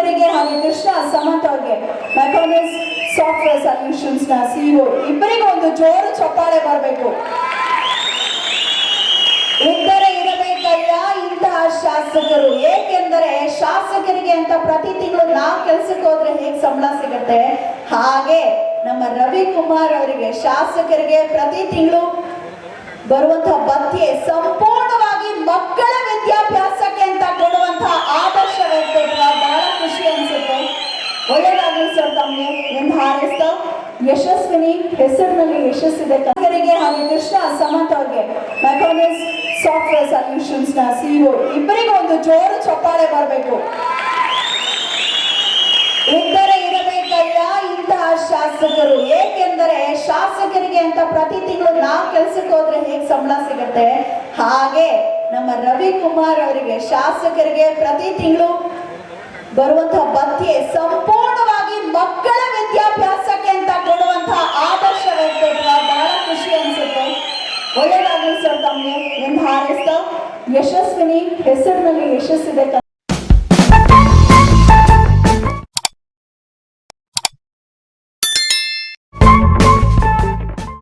ಇವರಿಗೆ ಹಾಗೆ ಕೃಷ್ಣ ಸಮಂತ್ ಅವ್ರಿಗೆ ಮೆಕಾನಿಕ್ಸ್ ಸಾಫ್ಟ್ವೇರ್ ಸೊಲ್ಯೂಷನ್ಸ್ ನ ಸಿಇಒ ಇಬ್ಬರಿಗೂ ಒಂದು ಜೋರು ಚಪ್ಪಾಳೆ ಬರಬೇಕು. ಇದ್ದರೆ ಇರಬೇಕಯ್ಯ ಇಂತಹ ಶಾಸಕರು. ಏಕೆಂದರೆ ಶಾಸಕರಿಗೆ ಅಂತ ಪ್ರತಿ ತಿಂಗಳು ನಾವು ಕೆಲ್ಸಕ್ಕೆ ಹೋದ್ರೆ ಹೇಗೆ ಸಂಬಳ ಸಿಗುತ್ತೆ, ಹಾಗೆ ನಮ್ಮ ರವಿಕುಮಾರ್ ಅವರಿಗೆ ಶಾಸಕರಿಗೆ ಪ್ರತಿ ತಿಂಗಳು ಬರುವಂತಹ ಭತ್ಯೆ ಸಂಪೂರ್ಣವಾಗಿ ಮಕ್ಕಳ ವಿದ್ಯಾಭ್ಯಾಸಕ್ಕೆ ಅಂತ ಕೊಡುವಂತಹ ಆದರ್ಶ ವ್ಯಕ್ತಿತ್ವ. ಬಹಳ ಖುಷಿ ಅನ್ಸುತ್ತೆ. ಒಳ್ಳೆಯದಾಗಲಿ ಸರ್, ತಮಗೆ ಎಂದು ಹಾರೈಸ್ತಾ ಯಶಸ್ವಿನಿ ಹೆಸರಿನಲ್ಲಿ ಯಶಸ್ಸಿದೆ. ಕನ್ನಡಿಗರಿಗೆ ಹಾಗೆ ಕೃಷ್ಣ ಸಮಂತ್ ಅವ್ರಿಗೆ ಮೆಕಾನಿಕ್ಸ್ ಸಾಫ್ಟ್ವೇರ್ ಸೊಲ್ಯೂಷನ್ಸ್ ನ ಸಿಇಒ ಇಬ್ಬರಿಗೂ ಒಂದು ಜೋರು ಚಪ್ಪಾಳೆ ಬರಬೇಕು. ಇದ್ದರೆ ಇರಬೇಕಯ್ಯ ಇಂತಹ ಶಾಸಕರು. ಏಕೆಂದರೆ ಶಾಸಕರಿಗೆ ಅಂತ ಪ್ರತಿ ತಿಂಗಳು ನಾವು ಕೆಲ್ಸಕ್ಕೆ ಹೋದ್ರೆ ಹೇಗೆ ಸಂಬಳ ಸಿಗುತ್ತೆ, ಹಾಗೆ ನಮ್ಮ ರವಿಕುಮಾರ್ ಅವರಿಗೆ ಶಾಸಕರಿಗೆ ಪ್ರತಿ ತಿಂಗಳು ಬರುವಂತಹ ಭತ್ಯೆ ಸಂಪೂರ್ಣವಾಗಿ ಮಕ್ಕಳ ವಿದ್ಯಾಭ್ಯಾಸಕ್ಕೆ ಅಂತ ಕೊಡುವಂತಹ ಆದರ್ಶ ವ್ಯಕ್ತಿತ್ವ. ಬಹಳ ಖುಷಿ ಅನ್ಸುತ್ತೆ. ಒಳ್ಳೆಯದಾಗಲಿ ಸರ್, ತಮಗೆ ಎಂದು ಹಾರೈಸ್ತಾ ಯಶಸ್ವಿನಿ ಹೆಸರಿನಲ್ಲಿ ಯಶಸ್ಸಿದೆ.